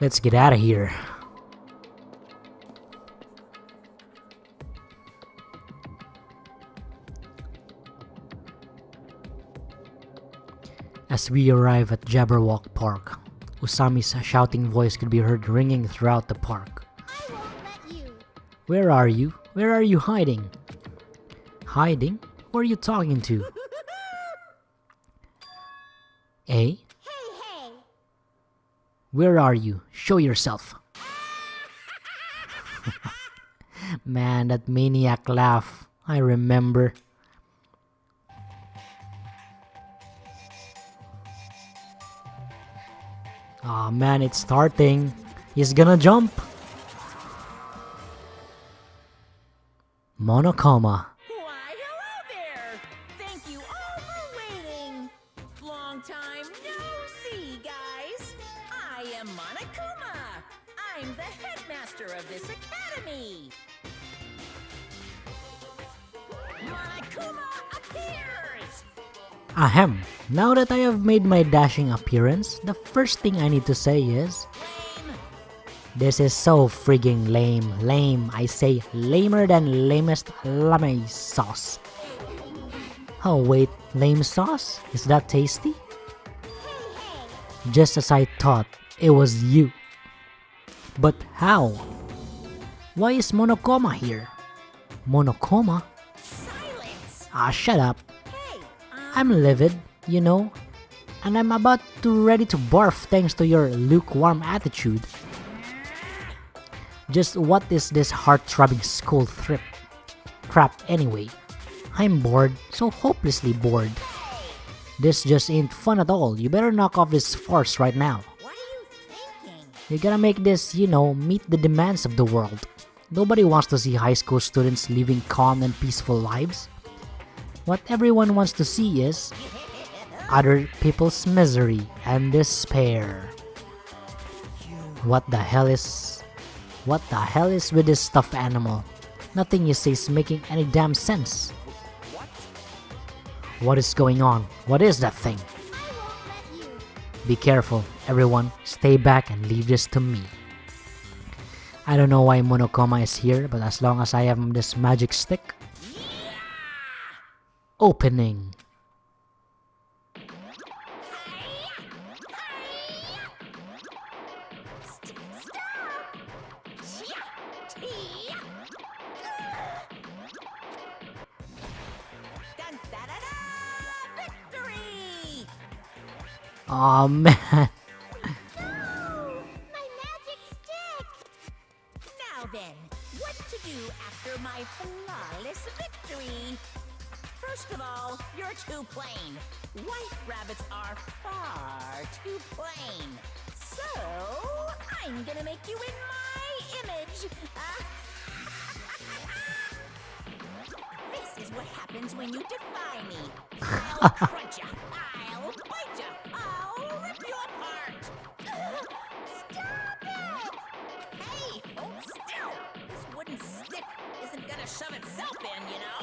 Let's get out of here. As we arrive at Jabberwock Park, Usami's shouting voice could be heard ringing throughout the park. I won't let you. Where are you? Where are you hiding? Hiding? Who are you talking to? Eh? Hey, hey. Where are you? Show yourself. Man, that maniac laugh. I remember. Aw man, it's starting. He's gonna jump. Monokuma. Why, hello there! Thank you all for waiting! Long time no see, guys! I am Monokuma! I'm the headmaster of this academy! Monokuma appears! Ahem. Now that I have made my dashing appearance, the first thing I need to say is... Lame! This is so frigging lame. Lame. I say lamer than lamest lame sauce. Oh wait, lame sauce? Is that tasty? Just as I thought, it was you. But how? Why is Monokuma here? Monokuma? Silence! Ah, shut up. Hey, I'm livid, you know, and I'm about to ready to barf thanks to your lukewarm attitude. Just what is this heart-throbbing school trip? Crap anyway. I'm bored, so hopelessly bored. This just ain't fun at all. You better knock off this farce right now. what are you thinking? You gotta make this, you know, meet the demands of the world. Nobody wants to see high school students living calm and peaceful lives. What everyone wants to see is other people's misery and despair. What the hell is with this stuffed animal? Nothing you say is making any damn sense. What is going on? What is that thing? I won't let you. Be careful, everyone. Stay back and leave this to me. I don't know why Monokuma is here, but as long as I have this magic stick. Opening. Victory! Aw man. My magic stick. Now then, what to do after my flawless victory? First of all, you're too plain. White rabbits are far too plain. So, I'm gonna make you in my image. This is what happens when you defy me. I'll crunch ya. I'll bite ya. I'll rip you apart. Stop it! Hey, hold still. This wooden stick isn't gonna shove itself in, you know?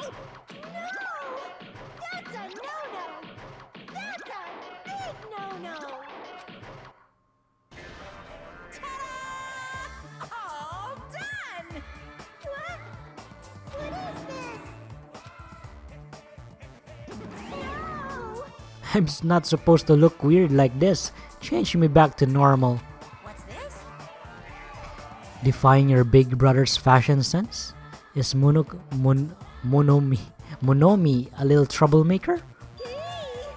No! That's a no-no! That's a big no-no! Ta-da! All done! What? What is this? No! I'm not supposed to look weird like this. Change me back to normal. What's this? Defying your big brother's fashion sense? Is Monomi a little troublemaker?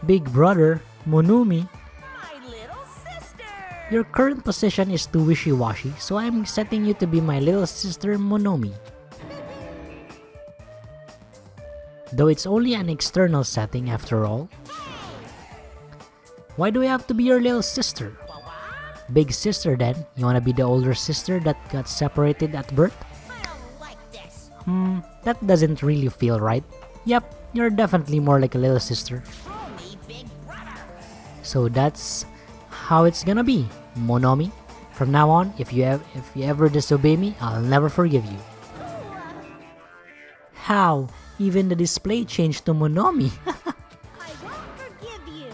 Big brother, Monumi, My little sister! your current position is too wishy-washy, so I'm setting you to be my little sister Monomi. Though it's only an external setting after all. Why do I have to be your little sister? Big sister then? You wanna be the older sister that got separated at birth? I don't like this. That doesn't really feel right. Yep, you're definitely more like a little sister. Call me Big Brother. So that's how it's gonna be, Monomi. From now on, if you ever disobey me, I'll never forgive you. How? Even the display changed to Monomi. I won't forgive you.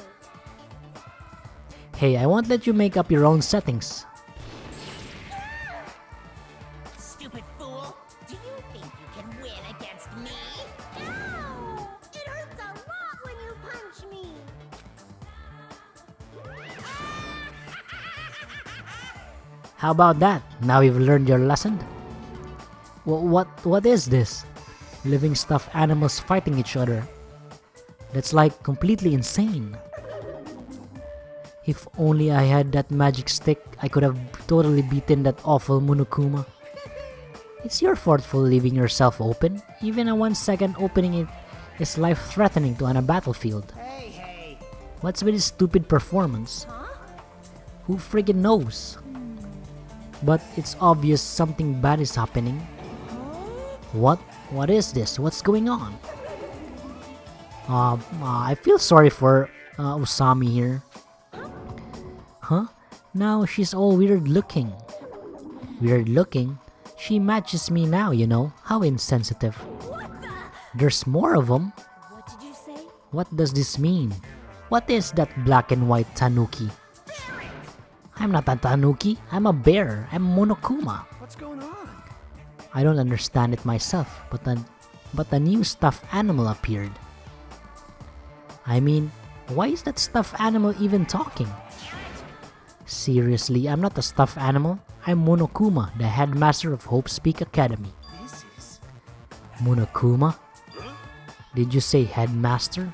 Hey, I won't let you make up your own settings. How about that? Now you've learned your lesson? What is this? Living stuffed animals fighting each other. That's like completely insane. If only I had that magic stick, I could have totally beaten that awful Monokuma. It's your fault for leaving yourself open. Even a 1 second opening it is life-threatening to on a battlefield. Hey. What's with his stupid performance? Who friggin' knows? But it's obvious something bad is happening. What? What is this? What's going on? I feel sorry for Usami here. Huh? Now she's all weird looking. Weird looking? She matches me now, you know. How insensitive. There's more of them. What did you say? What does this mean? What is that black and white tanuki? I'm not a tanuki. I'm a bear. I'm Monokuma. What's going on? I don't understand it myself, but a new stuffed animal appeared. I mean, why is that stuffed animal even talking? Seriously, I'm not a stuffed animal. I'm Monokuma, the headmaster of Hope Speak Academy. This is... Monokuma? Did you say headmaster?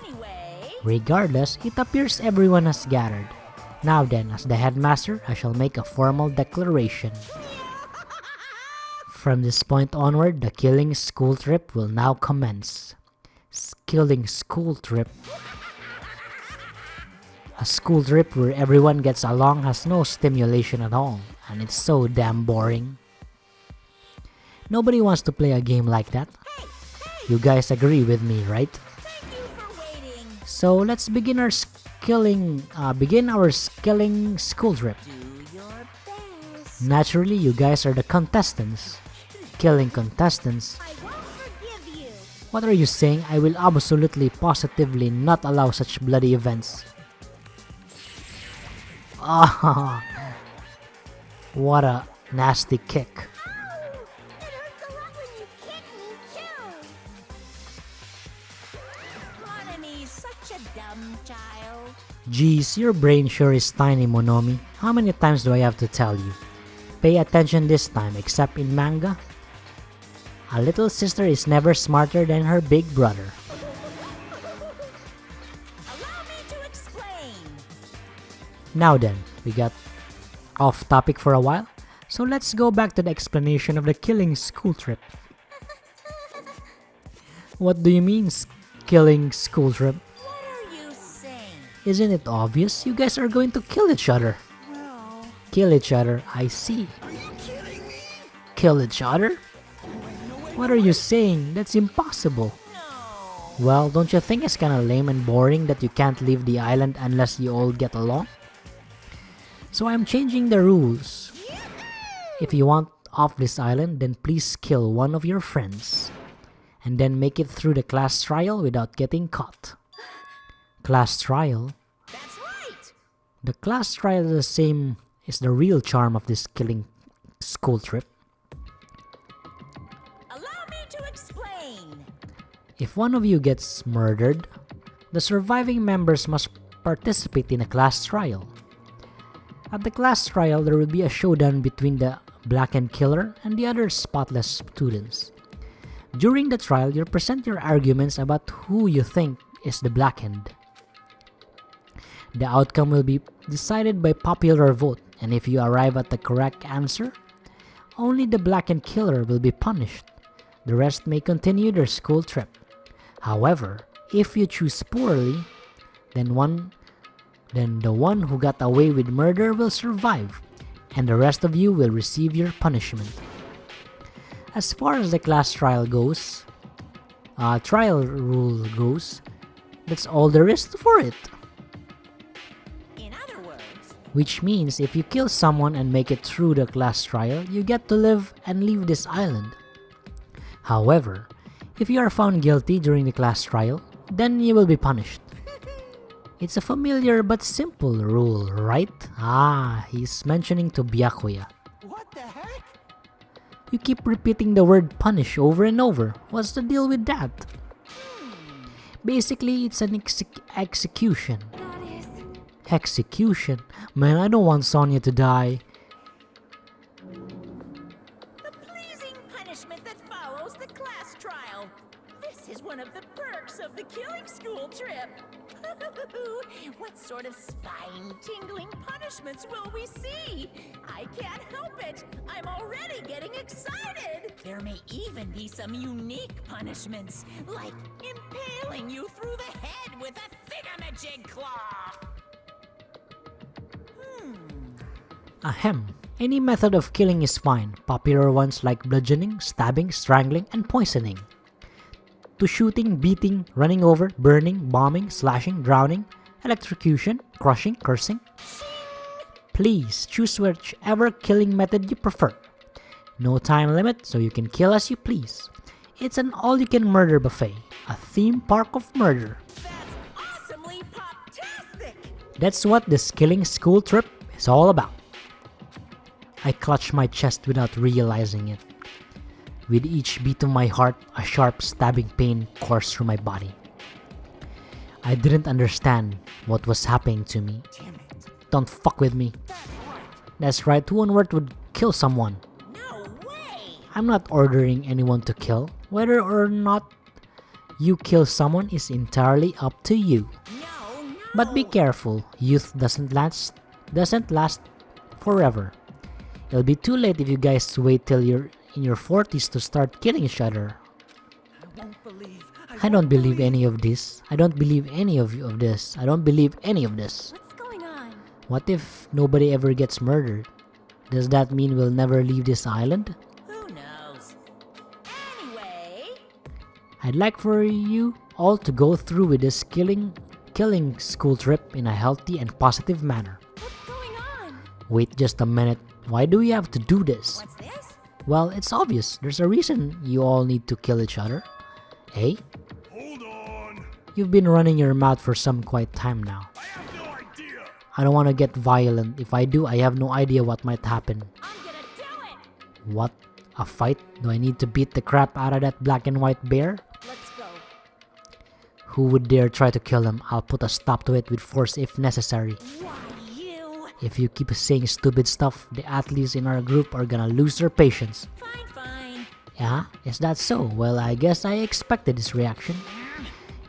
Anyway, Regardless, it appears everyone has gathered. Now then, as the headmaster, I shall make a formal declaration. From this point onward, the killing school trip will now commence. Killing school trip. A school trip where everyone gets along has no stimulation at all, and it's so damn boring. Nobody wants to play a game like that. You guys agree with me, right? thank you for waiting. So let's begin our skilling school trip. Do your best. Naturally, you guys are the contestants. Killing contestants. I won't forgive you. What are you saying? I will absolutely positively not allow such bloody events. Ah, what a nasty kick. It hurts a lot when you kick me too. Monomi's such a dumb child. Geez, your brain sure is tiny, Monomi. How many times do I have to tell you? Pay attention this time, except in manga. A little sister is never smarter than her big brother. Allow me to explain. Now then, we got off topic for a while, so let's go back to the explanation of the killing school trip. What do you mean, killing school trip? What are you saying? Isn't it obvious? You guys are going to kill each other. Well, Kill each other, I see. Are you kidding me? Kill each other? What are you saying? That's impossible. no. Well, don't you think it's kinda lame and boring that you can't leave the island unless you all get along? So I'm changing the rules. If you want off this island, then please kill one of your friends. And then make it through the class trial without getting caught. Class trial? That's right. The class trial is the same is the real charm of this killing school trip. Allow me to explain. If one of you gets murdered, the surviving members must participate in a class trial. At the class trial, there will be a showdown between the blackened killer and the other spotless students. During the trial, you'll present your arguments about who you think is the blackened. The outcome will be decided by popular vote, and if you arrive at the correct answer, only the blackened killer will be punished. The rest may continue their school trip. However, if you choose poorly, then the one who got away with murder will survive, and the rest of you will receive your punishment. As far as the class trial goes, trial rule goes, that's all there is for it. In other words, Which means if you kill someone and make it through the class trial, you get to live and leave this island. However, if you are found guilty during the class trial, then you will be punished. It's a familiar but simple rule, right? Ah, he's mentioning to Byakuya. What the heck? You keep repeating the word punish over and over. What's the deal with that? Basically, it's an execution. That is. Execution? Man, I don't want Sonya to die. school trip. What sort of spine-tingling punishments will we see? I can't help it. I'm already getting excited. There may even be some unique punishments, like impaling you through the head with a thingamajig claw. Ahem. Any method of killing is fine. Popular ones like bludgeoning, stabbing, strangling, and poisoning. To shooting, beating, running over, burning, bombing, slashing, drowning, electrocution, crushing, cursing. Please choose whichever killing method you prefer. No time limit, so you can kill as you please. It's an all-you-can-murder buffet. A theme park of murder. That's awesomely pop-tastic! That's what this killing school trip is all about. I clutch my chest without realizing it. With each beat of my heart, a sharp stabbing pain coursed through my body. I didn't understand what was happening to me. Damn it. Don't fuck with me. That's right, who on earth would kill someone? No way! I'm not ordering anyone to kill. Whether or not you kill someone is entirely up to you. No. But be careful, youth doesn't last forever. It'll be too late if you guys wait till you're in your 40s to start killing each other. I won't believe. I don't believe any of this. I don't believe any of this. I don't believe any of this. What's going on? What if nobody ever gets murdered? Does that mean we'll never leave this island? Who knows? Anyway, I'd like for you all to go through with this killing school trip in a healthy and positive manner. What's going on? Wait just a minute. Why do we have to do this? what's this? Well, it's obvious. There's a reason you all need to kill each other. Eh? Hold on. You've been running your mouth for some quite time now. I have no idea. I don't want to get violent. If I do, I have no idea what might happen. I'm gonna do it! What? A fight? Do I need to beat the crap out of that black and white bear? Let's go. Who would dare try to kill him? I'll put a stop to it with force if necessary. Why, you? If you keep saying stupid stuff, the athletes in our group are gonna lose their patience. Fine. Yeah? Is that so? Well, I guess I expected this reaction.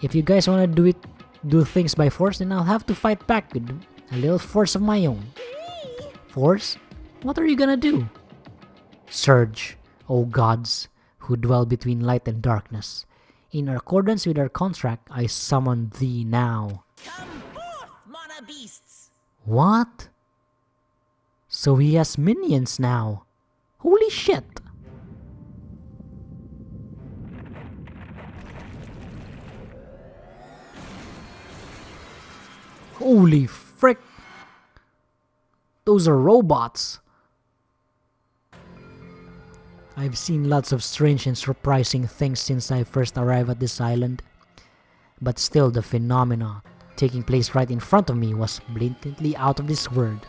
If you guys wanna do things by force, then I'll have to fight back with a little force of my own. Force? What are you gonna do? Surge, O gods, who dwell between light and darkness. In accordance with our contract, I summon thee now. Come forth, Mana Beasts! What? So he has minions now. Holy shit! Holy frick! Those are robots! I've seen lots of strange and surprising things since I first arrived at this island. But still, the phenomena taking place right in front of me was blatantly out of this world.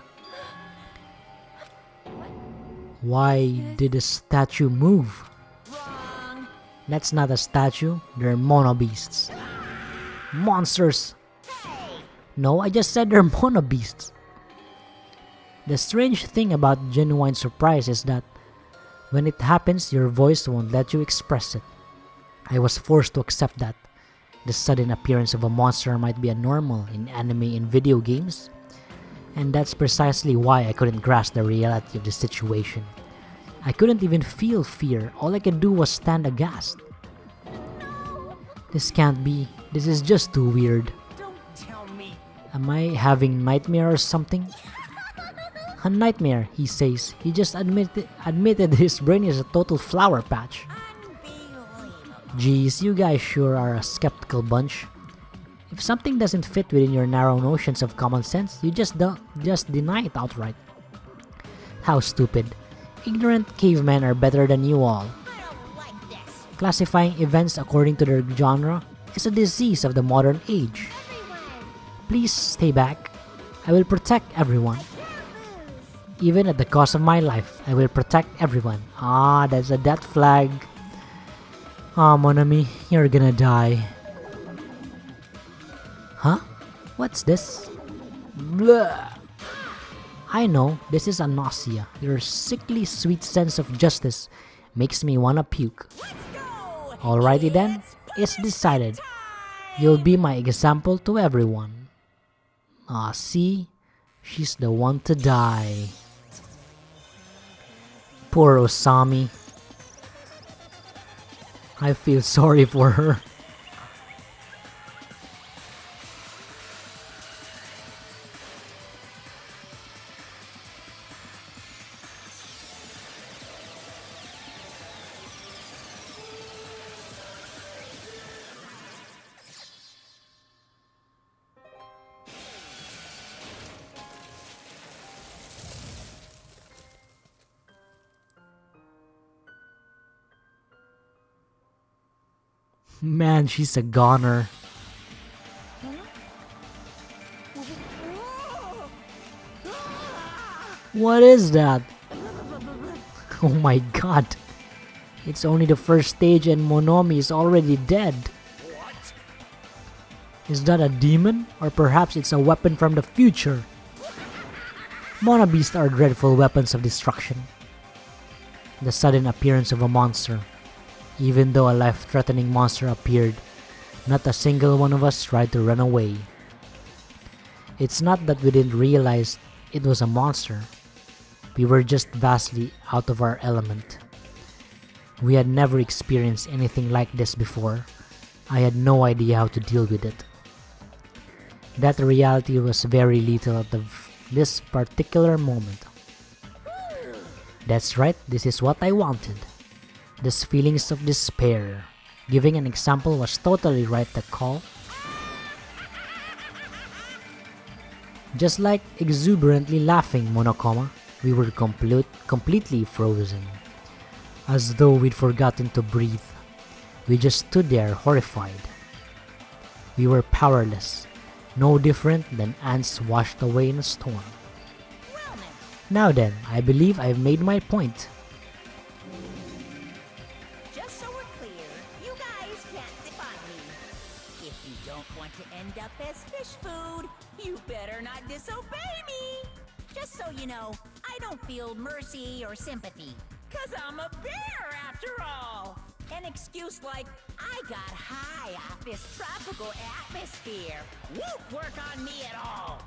Why did the statue move? Wrong! That's not a statue, they're mono beasts. Monsters! No, I just said they're mono beasts. The strange thing about genuine surprise is that when it happens, your voice won't let you express it. I was forced to accept that. The sudden appearance of a monster might be abnormal in anime and video games, and that's precisely why I couldn't grasp the reality of the situation. I couldn't even feel fear, all I could do was stand aghast. This can't be, this is just too weird. Don't tell me. Am I having nightmare or something? A nightmare, he says. He just admitted his brain is a total flower patch. Geez, you guys sure are a skeptical bunch. If something doesn't fit within your narrow notions of common sense, you just deny it outright. How stupid. Ignorant cavemen are better than you all. I don't like this! Classifying events according to their genre is a disease of the modern age. Please stay back. I will protect everyone. Even at the cost of my life, I will protect everyone. Ah, that's a death flag. Ah, mon ami, you're gonna die. Huh? What's this? Blah. I know, this is a nausea. Your sickly sweet sense of justice makes me wanna puke. Let's go! Alrighty then, it's decided. You'll be my example to everyone. Ah, see? She's the one to die. Poor Usami. I feel sorry for her. Man, she's a goner. What is that? Oh my god. It's only the first stage and Monomi is already dead. What? Is that a demon? Or perhaps it's a weapon from the future? Monobeasts are dreadful weapons of destruction. The sudden appearance of a monster. Even though a life-threatening monster appeared, not a single one of us tried to run away. It's not that we didn't realize it was a monster. We were just vastly out of our element. We had never experienced anything like this before. I had no idea how to deal with it. That reality was very little at this particular moment. That's right, this is what I wanted. These feelings of despair. Giving an example was totally right to call. Just like exuberantly laughing Monokuma, we were completely frozen. As though we'd forgotten to breathe. We just stood there horrified. We were powerless, no different than ants washed away in a storm. Now then, I believe I've made my point. Just so we're clear, you guys can't define me. If you don't want to end up as fish food, you better not disobey me. Just so you know, I don't feel mercy or sympathy. 'Cause I'm a bear after all. An excuse like, I got high off this tropical atmosphere. Won't work on me at all.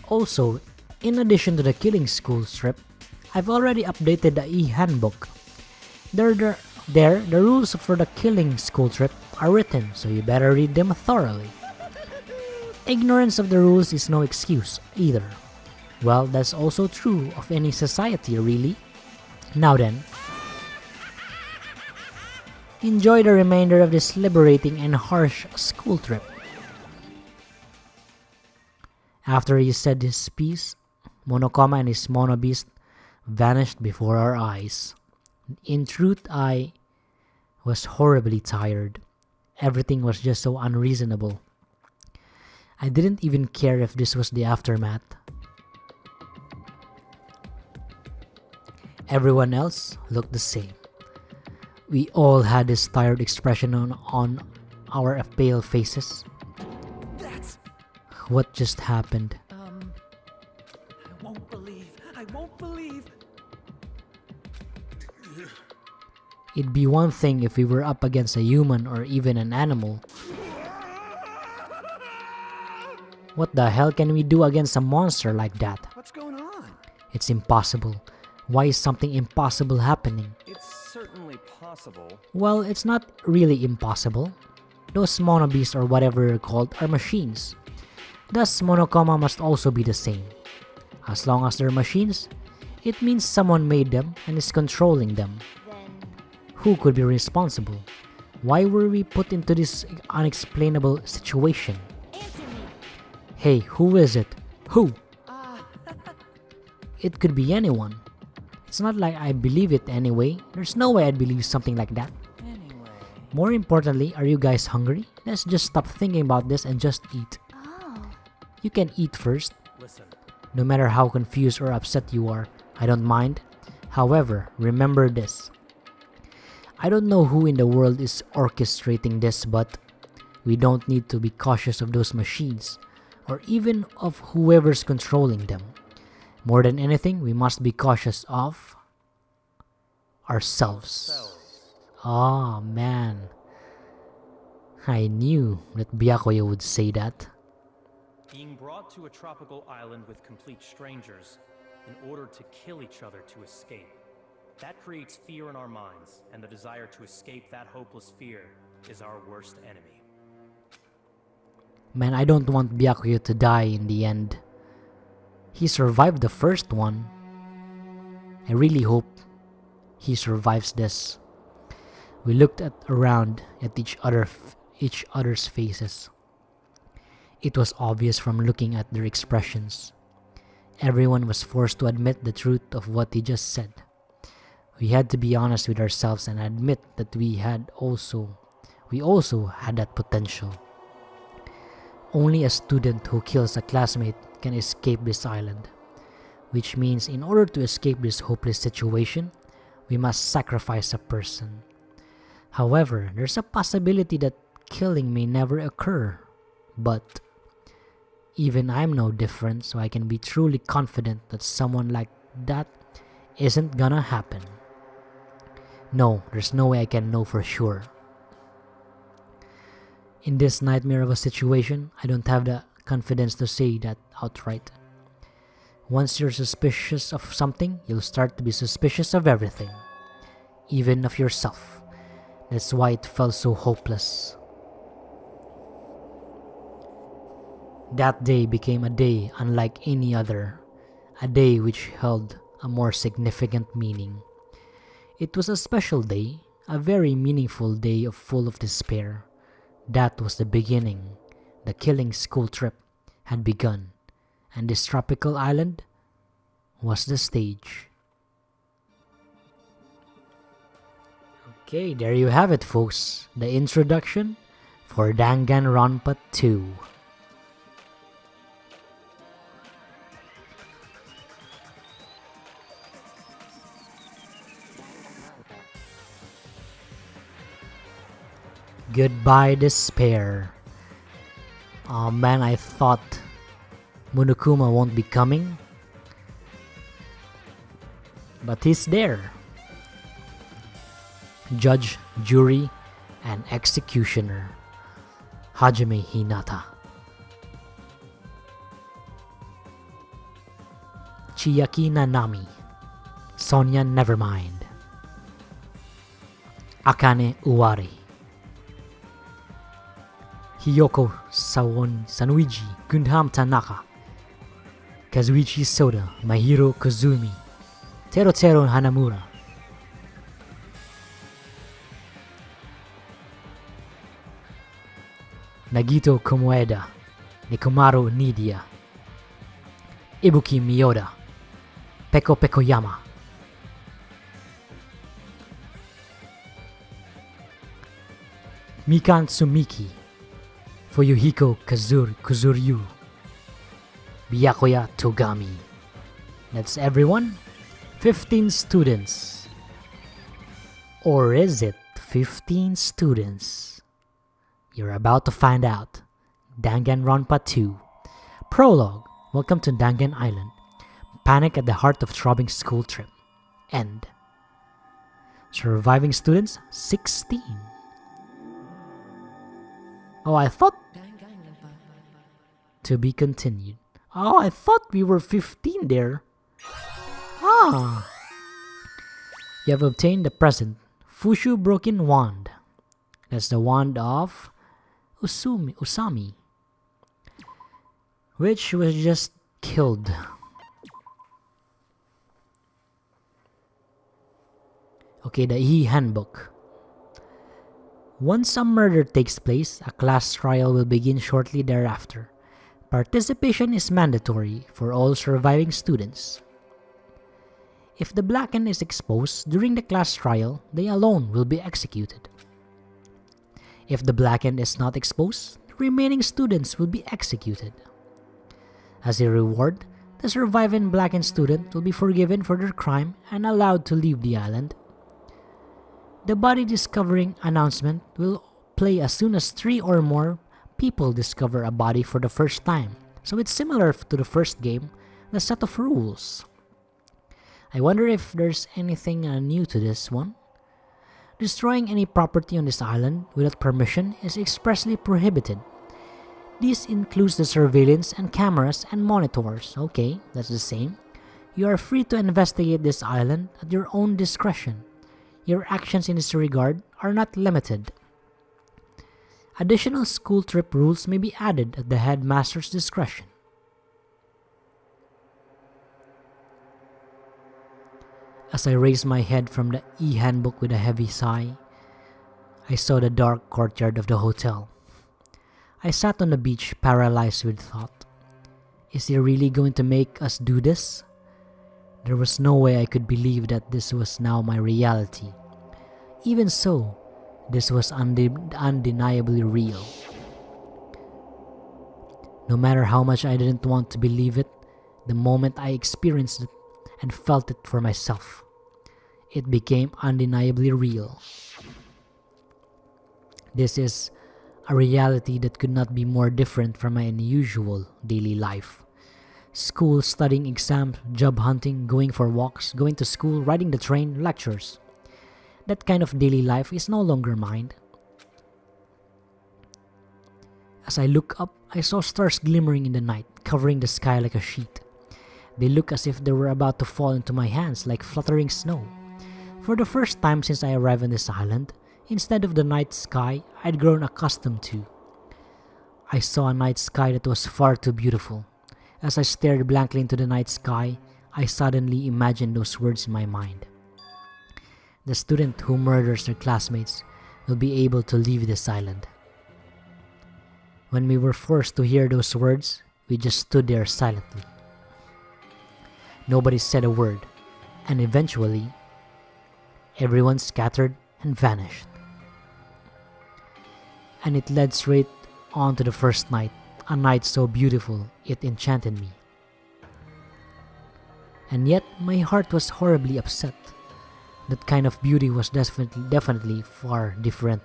Also, in addition to the Killing School strip, I've already updated the e-handbook. The rules for the Killing School trip are written, so you better read them thoroughly. Ignorance of the rules is no excuse, either. Well, that's also true of any society, really. Now then, enjoy the remainder of this liberating and harsh school trip. After he said his piece, Monokuma and his monobeast vanished before our eyes. In truth, I was horribly tired. Everything was just so unreasonable. I didn't even care if this was the aftermath. Everyone else looked the same. We all had this tired expression on our pale faces. That's... What just happened? I won't believe... It'd be one thing if we were up against a human or even an animal. What the hell can we do against a monster like that? What's going on? It's impossible. Why is something impossible happening? It's certainly possible. Well, it's not really impossible. Those monobeasts or whatever they're called are machines. Thus, Monokuma must also be the same. As long as they're machines, it means someone made them and is controlling them. Who could be responsible? Why were we put into this unexplainable situation? Hey, who is it? Who? It could be anyone. It's not like I believe it anyway. There's no way I'd believe something like that. Anyway... More importantly, are you guys hungry? Let's just stop thinking about this and just eat. You can eat first. Listen. No matter how confused or upset you are, I don't mind. However, remember this. I don't know who in the world is orchestrating this, but we don't need to be cautious of those machines, or even of whoever's controlling them. More than anything, we must be cautious of ourselves. Oh man. I knew that Byakuya would say that. Being brought to a tropical island with complete strangers in order to kill each other to escape. That creates fear in our minds, and the desire to escape that hopeless fear is our worst enemy. Man, I don't want Byakuya to die in the end. He survived the first one. I really hope he survives this. We looked around at each other's faces. It was obvious from looking at their expressions. Everyone was forced to admit the truth of what he just said. We had to be honest with ourselves and admit that we also had that potential. Only a student who kills a classmate can escape this island, which means in order to escape this hopeless situation, we must sacrifice a person. However, there's a possibility that killing may never occur, but even I'm no different, so I can be truly confident that someone like that isn't gonna happen. No, there's no way I can know for sure. In this nightmare of a situation, I don't have the confidence to say that outright. Once you're suspicious of something, you'll start to be suspicious of everything, even of yourself. That's why it felt so hopeless. That day became a day unlike any other, a day which held a more significant meaning. It was a special day, a very meaningful day full of despair. That was the beginning. The killing school trip had begun, and this tropical island was the stage. Okay, there you have it, folks. The introduction for Danganronpa 2. Goodbye, despair. Oh man, I thought Monokuma won't be coming, but he's there. Judge, jury, and executioner, Hajime Hinata. Chiaki Nanami, Sonia Nevermind. Akane Uwari. Hiyoko Sanuiji, Gundam Tanaka, Kazuichi Soda, Mahiro Kozumi, Terotero Hanamura, Nagito Komoeda, Nikomaru Nidia, Ibuki Miyoda, Peko Pekoyama, Mikan Tsumiki, Fuyuhiko Kuzuryu, Byakuya Togami. That's everyone? 15 students. Or is it 15 students? You're about to find out. Danganronpa 2. Prologue. Welcome to Dangan Island. Panic at the heart of throbbing school trip. End. Surviving students 16. Oh, I thought... To be continued. Oh, I thought we were 15 there. Ah. You have obtained the present Fushu Broken Wand. That's the wand of Usami, which was just killed. Okay, the E-Handbook. Once a murder takes place, a class trial will begin shortly thereafter. Participation is mandatory for all surviving students. If the blackened is exposed during the class trial, they alone will be executed. If the blackened is not exposed, the remaining students will be executed. As a reward, the surviving blackened student will be forgiven for their crime and allowed to leave the island. The body discovering announcement will play as soon as 3 or more people discover a body for the first time. So it's similar to the first game, the set of rules. I wonder if there's anything new to this one. Destroying any property on this island without permission is expressly prohibited. This includes the surveillance and cameras and monitors. Okay, that's the same. You are free to investigate this island at your own discretion. Your actions in this regard are not limited. Additional school trip rules may be added at the headmaster's discretion. As I raised my head from the e-handbook with a heavy sigh, I saw the dark courtyard of the hotel. I sat on the beach paralyzed with thought. Is he really going to make us do this? There was no way I could believe that this was now my reality. Even so, this was undeniably real. No matter how much I didn't want to believe it, the moment I experienced it and felt it for myself, it became undeniably real. This is a reality that could not be more different from my unusual daily life. School, studying, exams, job hunting, going for walks, going to school, riding the train, lectures. That kind of daily life is no longer mine. As I looked up, I saw stars glimmering in the night, covering the sky like a sheet. They looked as if they were about to fall into my hands like fluttering snow. For the first time since I arrived on this island, instead of the night sky I'd grown accustomed to, I saw a night sky that was far too beautiful. As I stared blankly into the night sky, I suddenly imagined those words in my mind. The student who murders their classmates will be able to leave this island. When we were forced to hear those words, we just stood there silently. Nobody said a word, and eventually, everyone scattered and vanished. And it led straight on to the first night, a night so beautiful it enchanted me. And yet, my heart was horribly upset. That kind of beauty was definitely far different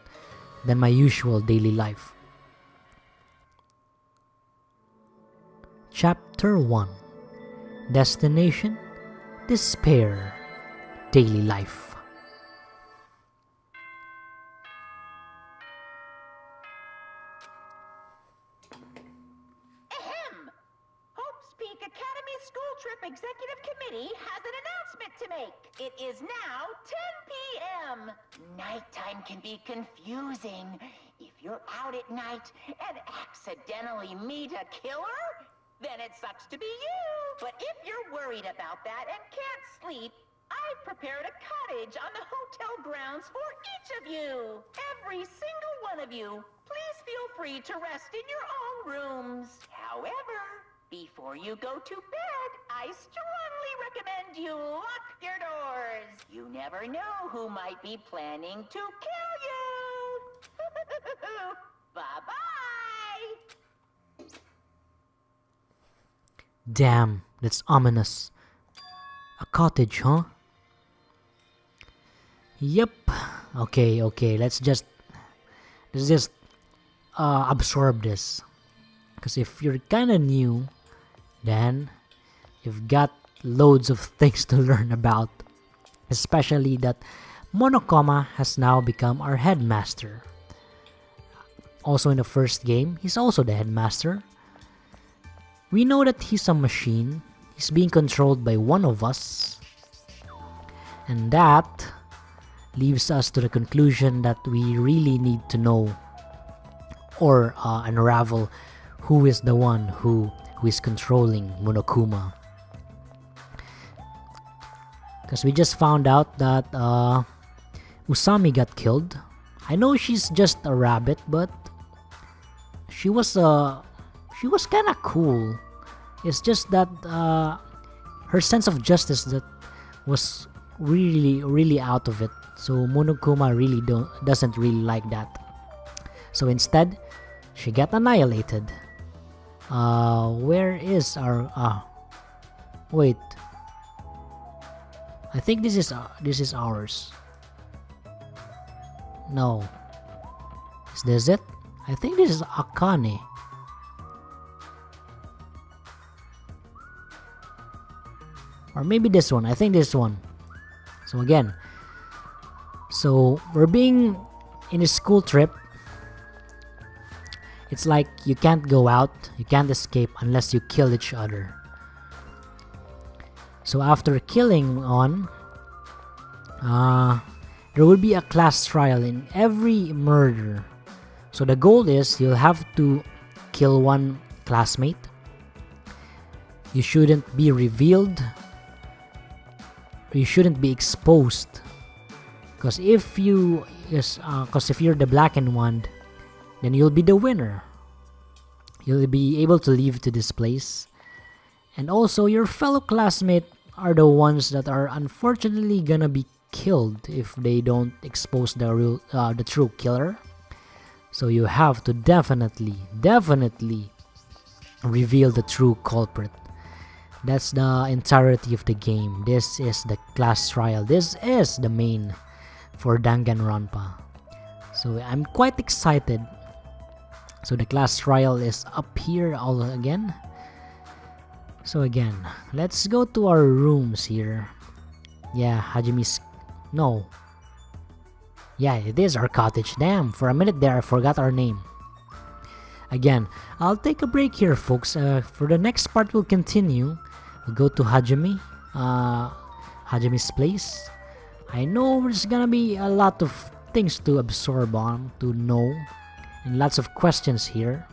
than my usual daily life. Chapter 1: Destination Despair. Daily Life. Ahem! Hope's Peak Academy School Trip Executive Committee has an announcement to make. It is now 10 p.m. Nighttime can be confusing. If you're out at night and accidentally meet a killer, then it sucks to be you. But if you're worried about that and can't sleep, I've prepared a cottage on the hotel grounds for each of you. Every single one of you. Please feel free to rest in your own rooms. However, before you go to bed, I strongly recommend you lock your doors. You never know who might be planning to kill you. Bye-bye. Damn, that's ominous. A cottage, huh? Yep. Okay, let's just absorb this. Because if you're kinda new, then you've got loads of things to learn about. Especially that Monokuma has now become our headmaster. Also in the first game, he's also the headmaster. We know that he's a machine. He's being controlled by one of us. And that leaves us to the conclusion that we really need to know or unravel who is the one who is controlling Monokuma. Because we just found out that Usami got killed. I know she's just a rabbit, but she was kind of cool. It's just that her sense of justice that was really out of it. So Monokuma really doesn't really like that. So instead, she got annihilated. Where is our? Wait. I think this is ours. No. Is this it? I think this is Akane. Or maybe this one. I think this one. So again, So we're being in a school trip. It's like you can't go out, you can't escape unless you kill each other. So after killing on, there will be a class trial in every murder. So the goal is you'll have to kill one classmate. You shouldn't be revealed. You shouldn't be exposed. Because if you're the blackened one, then you'll be the winner. You'll be able to leave to this place. And also your fellow classmates are the ones that are unfortunately gonna be killed if they don't expose the true killer. So you have to definitely reveal the true culprit. That's the entirety of the game. This is the class trial. This is the main for Danganronpa. So I'm quite excited. So the class trial is up here all again. So again, let's go to our rooms here. Yeah, Hajime's... No. Yeah, it is our cottage. Damn, for a minute there I forgot our name. Again, I'll take a break here, folks. For the next part we'll continue. We'll go to Hajime's place. I know there's gonna be a lot of things to absorb on, to know, and lots of questions here.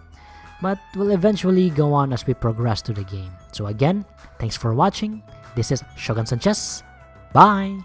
But we'll eventually go on as we progress to the game. So again, thanks for watching. This is Shogun Sanchez. Bye!